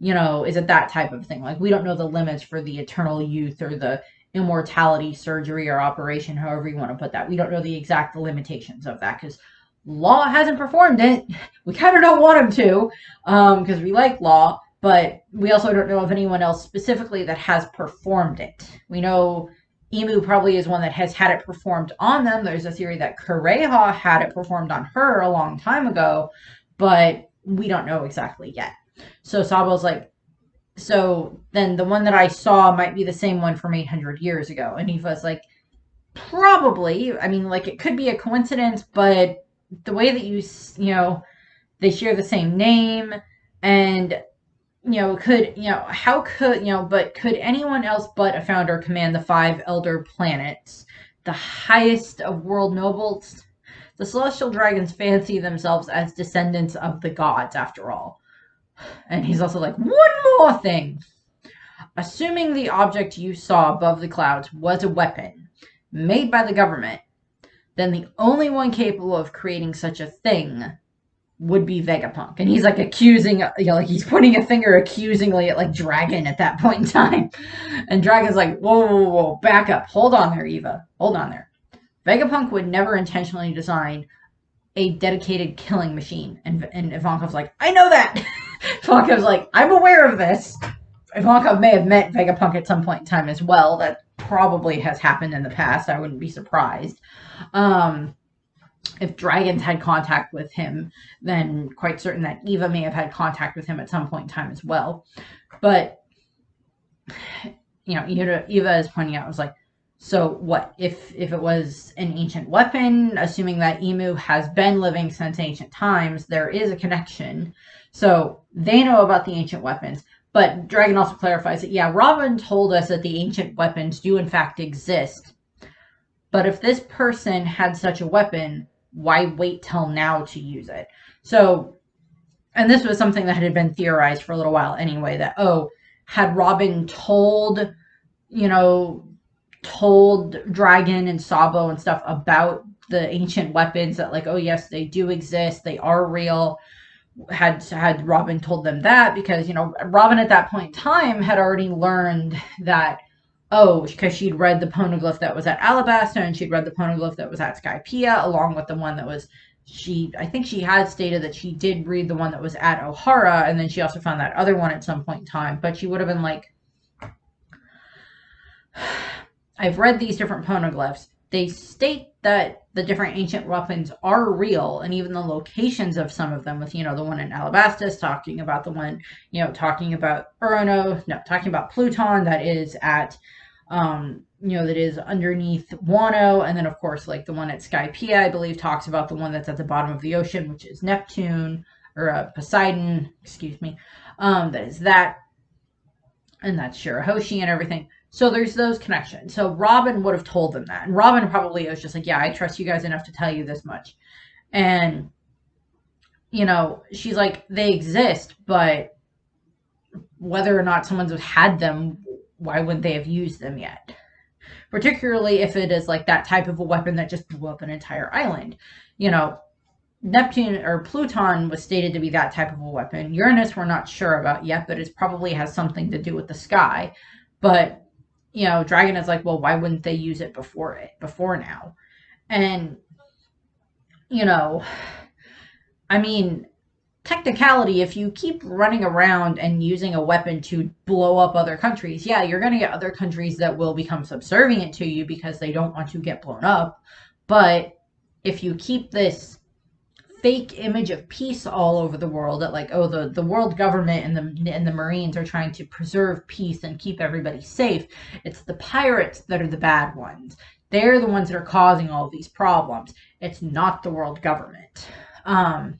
Is it that type of thing? Like, we don't know the limits for the eternal youth or the immortality surgery or operation, however you want to put that. We don't know the exact limitations of that because Law hasn't performed it. We kind of don't want him to, because we like Law, but we also don't know of anyone else specifically that has performed it. We know Imu probably is one that has had it performed on them. There's a theory that Kureha had it performed on her a long time ago, but we don't know exactly yet. So Sabo's like, so then the one that I saw might be the same one from 800 years ago. And Aoife's like, probably. I mean, like, it could be a coincidence, but the way that they share the same name, and, but could anyone else but a founder command the 5 elder planets, the highest of world nobles? The celestial dragons fancy themselves as descendants of the gods, after all. And he's also like, one more thing. Assuming the object you saw above the clouds was a weapon made by the government, then the only one capable of creating such a thing would be Vegapunk. And he's like accusing, like he's pointing a finger accusingly at like Dragon at that point in time. And Dragon's like, whoa, back up. Hold on there, Eva. Hold on there. Vegapunk would never intentionally design a dedicated killing machine. And Ivankov's like, I know that. Ivankov's like, I'm aware of this. Ivankov may have met Vegapunk at some point in time as well. That probably has happened in the past. I wouldn't be surprised. If Dragons had contact with him, then quite certain that Eva may have had contact with him at some point in time as well. But, Eva is pointing out, I was like, so what if it was an ancient weapon, assuming that Imu has been living since ancient times, there is a connection. So they know about the ancient weapons. But Dragon also clarifies that, yeah, Robin told us that the ancient weapons do in fact exist. But if this person had such a weapon, why wait till now to use it? So, and this was something that had been theorized for a little while anyway, that, had Robin told Dragon and Sabo and stuff about the ancient weapons, that like, oh yes, they do exist, they are real. Had Robin told them that, because Robin at that point in time had already learned that, because she'd read the poneglyph that was at Alabasta, and she'd read the poneglyph that was at Skypiea, along with the one that was, I think she had stated that she did read the one that was at O'Hara, and then she also found that other one at some point in time, but she would have been like, I've read these different poneglyphs. They state that the different ancient weapons are real, and even the locations of some of them, with, the one in Alabastus, talking about the one, talking about talking about Pluton, that is at, that is underneath Wano, and then, of course, like the one at Skypiea, I believe, talks about the one that's at the bottom of the ocean, which is Neptune, or Poseidon, excuse me, that is that, and that's Shirahoshi and everything. So there's those connections. So Robin would have told them that. And Robin probably was just like, yeah, I trust you guys enough to tell you this much. And, she's like, they exist, but whether or not someone's had them, why wouldn't they have used them yet? Particularly if it is like that type of a weapon that just blew up an entire island. Neptune or Pluton was stated to be that type of a weapon. Uranus we're not sure about yet, but it probably has something to do with the sky. But Dragon is like, well, why wouldn't they use it before now? And, I mean, technicality, if you keep running around and using a weapon to blow up other countries, yeah, you're going to get other countries that will become subservient to you because they don't want to get blown up. But if you keep this fake image of peace all over the world, that like, oh, the world government and the Marines are trying to preserve peace and keep everybody safe. It's the pirates that are the bad ones. They're the ones that are causing all of these problems. It's not the world government. The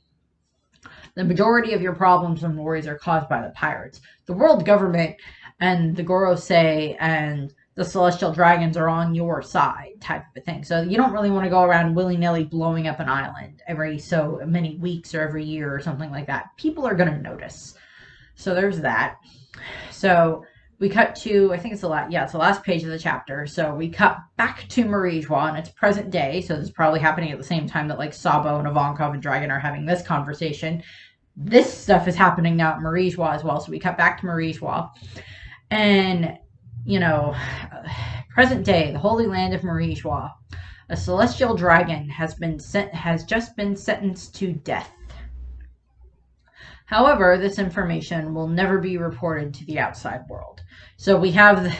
majority of your problems and worries are caused by the pirates. The world government and the Gorosei and the celestial dragons are on your side, type of a thing. So you don't really want to go around willy-nilly blowing up an island every so many weeks or every year or something like that. People are going to notice. So there's that. So we cut to, I think it's the last page of the chapter. So we cut back to Marijwa, and it's present day. So this is probably happening at the same time that like Sabo and Ivankov and Dragon are having this conversation. This stuff is happening now at Marijwa as well. So we cut back to Marijwa, and present day, the holy land of Marijwa, a celestial dragon has just been sentenced to death. However, this information will never be reported to the outside world. So we have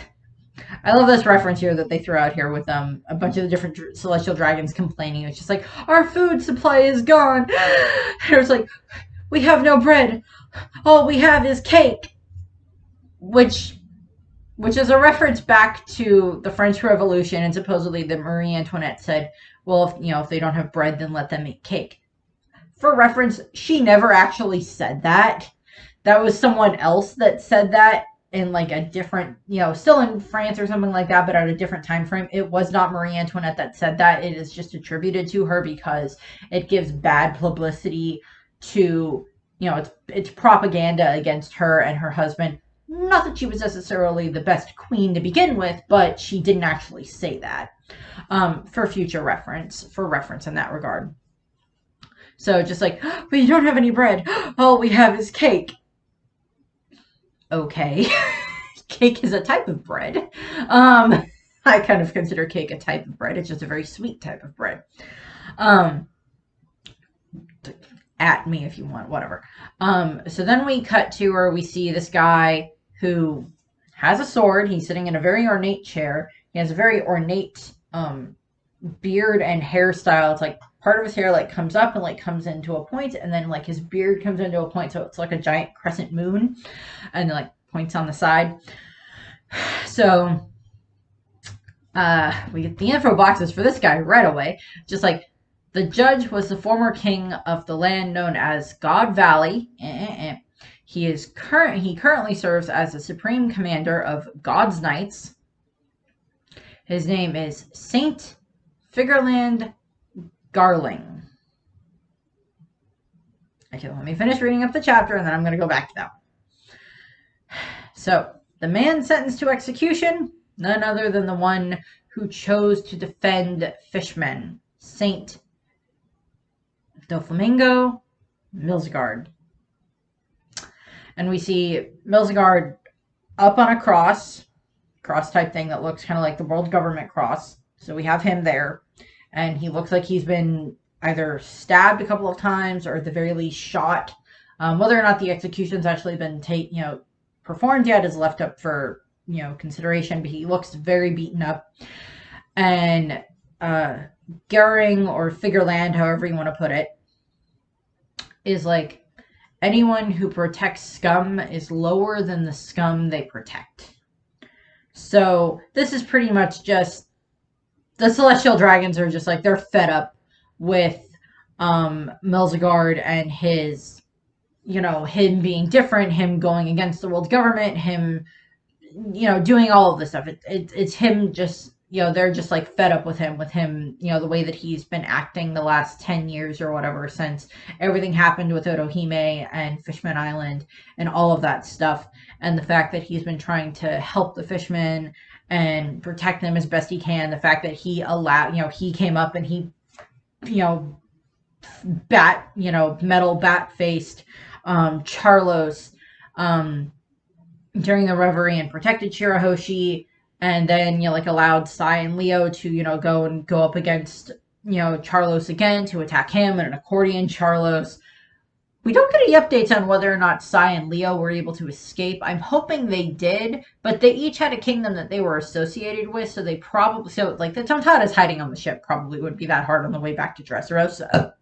I love this reference here that they threw out here with a bunch of the different celestial dragons complaining. It's just like, our food supply is gone. And it's like, we have no bread. All we have is cake. Which is a reference back to the French Revolution, and supposedly that Marie Antoinette said, well, if they don't have bread, then let them eat cake. For reference, she never actually said that. That was someone else that said that in like a different, still in France or something like that, but at a different time frame. It was not Marie Antoinette that said that. It is just attributed to her because it gives bad publicity to, it's propaganda against her and her husband. Not that she was necessarily the best queen to begin with, but she didn't actually say that, for future reference, in that regard. So just like, but you don't have any bread. All we have is cake. Okay. Cake is a type of bread. I kind of consider cake a type of bread. It's just a very sweet type of bread. At me if you want, whatever. So then we cut to where we see this guy who has a sword. He's sitting in a very ornate chair. He has a very ornate beard and hairstyle. It's like part of his hair like comes up and like comes into a point, and then like his beard comes into a point, so it's like a giant crescent moon, and then like points on the side. So we get the info boxes for this guy right away. Just like, the judge was the former king of the land known as God Valley. He currently serves as the supreme commander of God's Knights. His name is Saint Figerland Garling. Okay, let me finish reading up the chapter, and then I'm going to go back to that one. So, the man sentenced to execution, none other than the one who chose to defend fishmen, Saint Doflamingo Milsgard. And we see Milsgard up on a cross type thing that looks kind of like the world government cross. So we have him there, and he looks like he's been either stabbed a couple of times or at the very least shot. Whether or not the execution's actually been performed yet is left up for consideration, but he looks very beaten up. And Gering, or Figerland, however you want to put it, is like, anyone who protects scum is lower than the scum they protect. So this is pretty much just, the celestial dragons are just like, they're fed up with Milsgard and his, him being different, him going against the world government, him, doing all of this stuff. It's him just, they're just like fed up with him, the way that he's been acting the last 10 years or whatever, since everything happened with Otohime and Fishman Island and all of that stuff. And the fact that he's been trying to help the fishmen and protect them as best he can. The fact that he he came up and he, metal bat-faced Charlos during the reverie and protected Shirahoshi. And then, allowed Sai and Leo to, go up against, Charlos again to attack him, and an accordion Charlos. We don't get any updates on whether or not Sai and Leo were able to escape. I'm hoping they did, but they each had a kingdom that they were associated with, so they probably, the Tontadas hiding on the ship probably wouldn't be that hard on the way back to Dressrosa.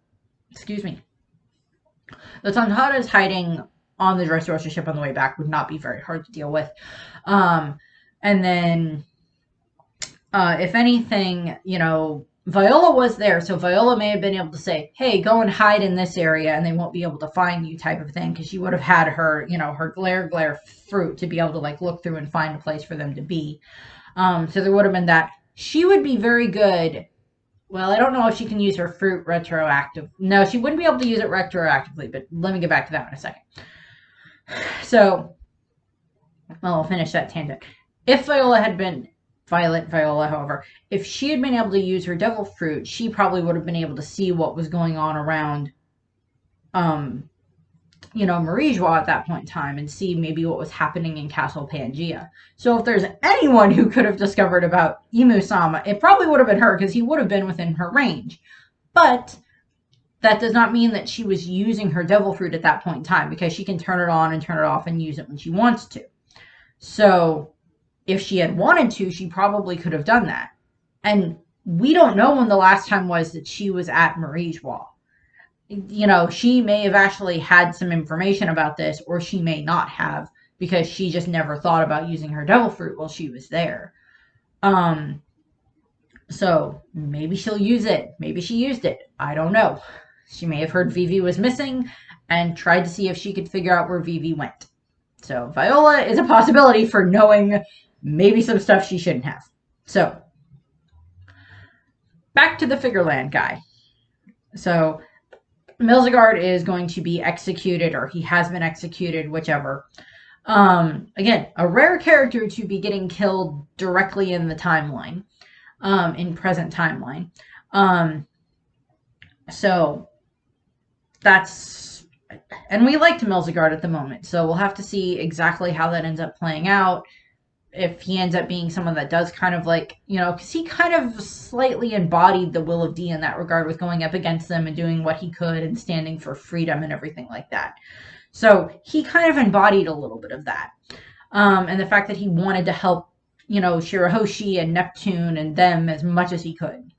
Excuse me. The Tontadas hiding on the Dressrosa ship on the way back would not be very hard to deal with. Um, and then, if anything, Viola was there, so Viola may have been able to say, "Hey, go and hide in this area, and they won't be able to find you," type of thing, because she would have had her, her glare fruit to be able to like look through and find a place for them to be. So there would have been that. She would be very good. Well, I don't know if she can use her fruit retroactive. No, she wouldn't be able to use it retroactively, but let me get back to that in a second. So, well, I'll finish that tangent. If Viola had been Violet Viola, however, if she had been able to use her devil fruit, she probably would have been able to see what was going on around, Marie Joie at that point in time and see maybe what was happening in Castle Pangea. So if there's anyone who could have discovered about Imu-Sama, it probably would have been her because he would have been within her range. But that does not mean that she was using her devil fruit at that point in time, because she can turn it on and turn it off and use it when she wants to. So if she had wanted to, she probably could have done that. And we don't know when the last time was that she was at Marie Joie. She may have actually had some information about this, or she may not have, because she just never thought about using her devil fruit while she was there. So maybe she'll use it. Maybe she used it. I don't know. She may have heard Vivi was missing and tried to see if she could figure out where Vivi went. So Viola is a possibility for knowing maybe some stuff she shouldn't have. So back to the Figureland guy. So Milzigard is going to be executed, or he has been executed, whichever. Again, a rare character to be getting killed directly in the timeline, in present timeline. So that's, and we liked Milzigard at the moment, so we'll have to see exactly how that ends up playing out. If he ends up being someone that does kind of like, because he kind of slightly embodied the will of D in that regard, with going up against them and doing what he could and standing for freedom and everything like that. So he kind of embodied a little bit of that. And the fact that he wanted to help, Shirahoshi and Neptune and them as much as he could.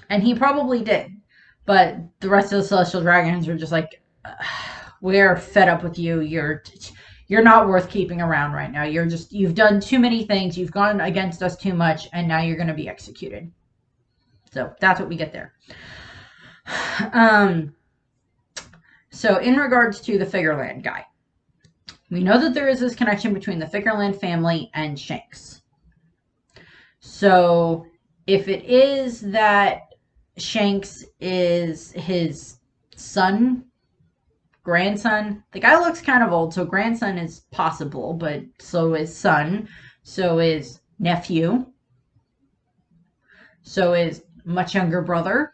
And he probably did. But the rest of the Celestial Dragons are just like, we're fed up with you. You're not worth keeping around right now. You've done too many things. You've gone against us too much, and now you're going to be executed. So that's what we get there. So in regards to the Figureland guy, we know that there is this connection between the Figureland family and Shanks. So if it is that Shanks is his grandson, the guy looks kind of old, so grandson is possible, but so is son, so is nephew, so is much younger brother.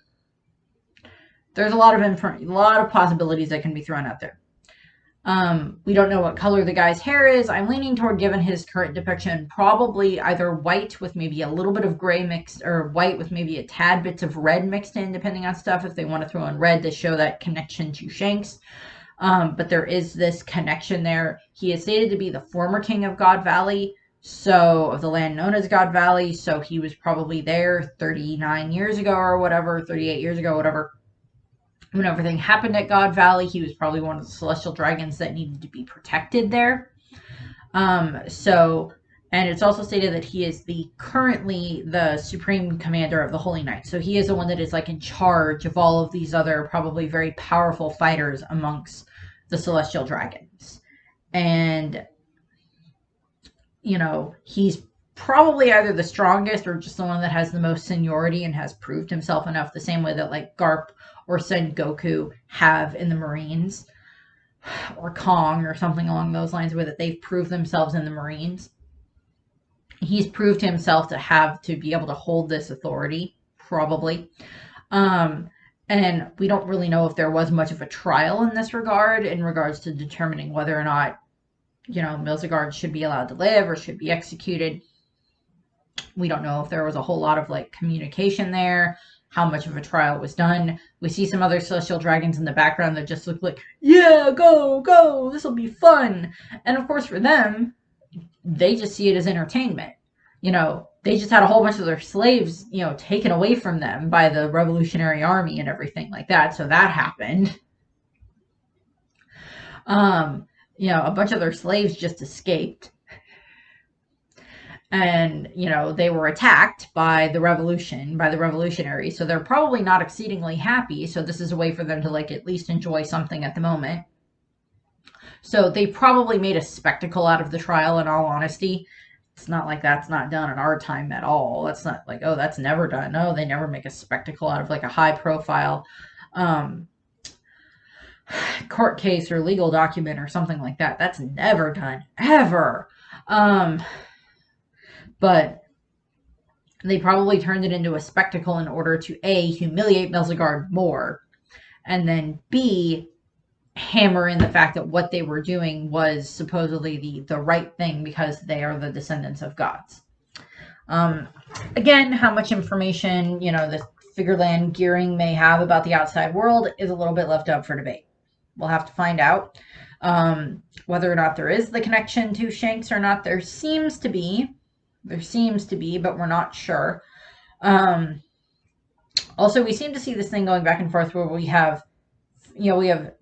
There's a lot of possibilities that can be thrown out there. We don't know what color the guy's hair is. I'm leaning toward, given his current depiction, probably either white with maybe a little bit of gray mixed, or white with maybe a tad bits of red mixed in, depending on stuff, if they want to throw in red to show that connection to Shanks. But there is this connection there. He is stated to be the former king of God Valley, so of the land known as God Valley, so he was probably there 39 years ago or whatever, 38 years ago, whatever. When everything happened at God Valley, he was probably one of the celestial dragons that needed to be protected there. And it's also stated that he is currently the supreme commander of the Holy Knights. So he is the one that is like in charge of all of these other probably very powerful fighters amongst the celestial dragons. And, he's probably either the strongest or just the one that has the most seniority and has proved himself enough, the same way that like Garp or Son Goku have in the Marines, or Kong or something along those lines, where that they've proved themselves in the Marines. He's proved himself to be able to hold this authority, probably. And we don't really know if there was much of a trial in this regard, in regards to determining whether or not, Milzigard should be allowed to live or should be executed. We don't know if there was a whole lot of like communication there, how much of a trial was done. We see some other celestial dragons in the background that just look like, yeah, go, this will be fun. And of course for them, they just see it as entertainment. They just had a whole bunch of their slaves, taken away from them by the Revolutionary Army and everything like that. So that happened. A bunch of their slaves just escaped. And, they were attacked by the revolution, by the revolutionaries. So they're probably not exceedingly happy. So this is a way for them to, like, at least enjoy something at the moment. So they probably made a spectacle out of the trial, in all honesty. It's not like that's not done in our time at all. That's not like, oh, that's never done. No, they never make a spectacle out of like a high profile um, court case or legal document or something like that. That's never done, ever. But they probably turned it into a spectacle in order to A, humiliate Melzigard more, and then B, hammer in the fact that what they were doing was supposedly the right thing because they are the descendants of gods. Again, how much information, the Figureland Gearing may have about the outside world is a little bit left up for debate. We'll have to find out whether or not there is the connection to Shanks or not. There seems to be, but we're not sure. Also, we seem to see this thing going back and forth where we have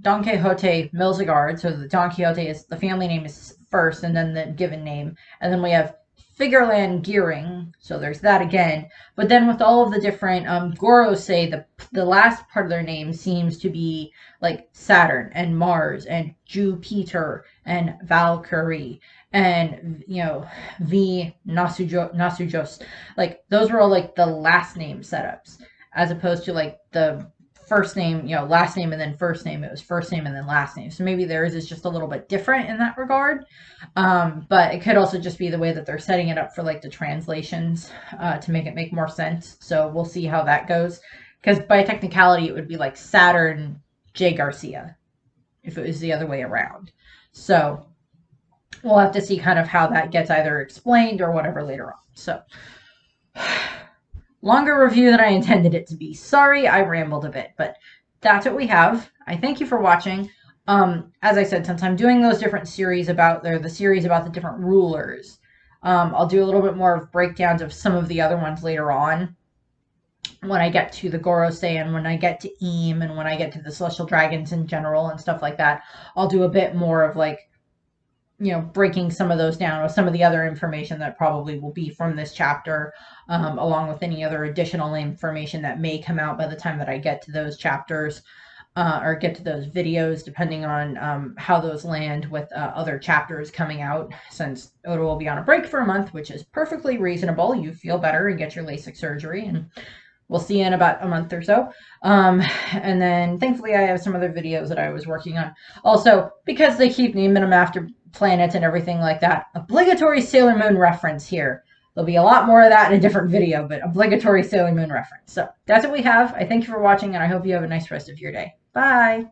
Don Quixote Milzigard. So the Don Quixote is the family name is first and then the given name. And then we have Figureland Gearing. So there's that again. But then with all of the different Gorosei, the last part of their name seems to be like Saturn and Mars and Jupiter and Valkyrie and V Nasujos. Like those were all like the last name setups, as opposed to like the first name, last name and then first name. It was first name and then last name. So maybe theirs is just a little bit different in that regard. But it could also just be the way that they're setting it up for like the translations to make it make more sense. So we'll see how that goes. Because by technicality, it would be like Saturn J. Garcia if it was the other way around. So we'll have to see kind of how that gets either explained or whatever later on. So longer review than I intended it to be. Sorry, I rambled a bit, but that's what we have. I thank you for watching. As I said, since I'm doing those different series about the series about the different rulers, I'll do a little bit more of breakdowns of some of the other ones later on when I get to the Gorosei and when I get to Eam and when I get to the Celestial Dragons in general and stuff like that. I'll do a bit more of like, breaking some of those down with some of the other information that probably will be from this chapter, along with any other additional information that may come out by the time that I get to those chapters or get to those videos, depending on how those land with other chapters coming out, since Oda will be on a break for a month, which is perfectly reasonable. You feel better and get your LASIK surgery, and we'll see you in about a month or so. And then thankfully I have some other videos that I was working on. Also, because they keep naming them after planets and everything like that, obligatory Sailor Moon reference here. There'll be a lot more of that in a different video, but obligatory Sailor Moon reference. So that's what we have. I thank you for watching, and I hope you have a nice rest of your day. Bye!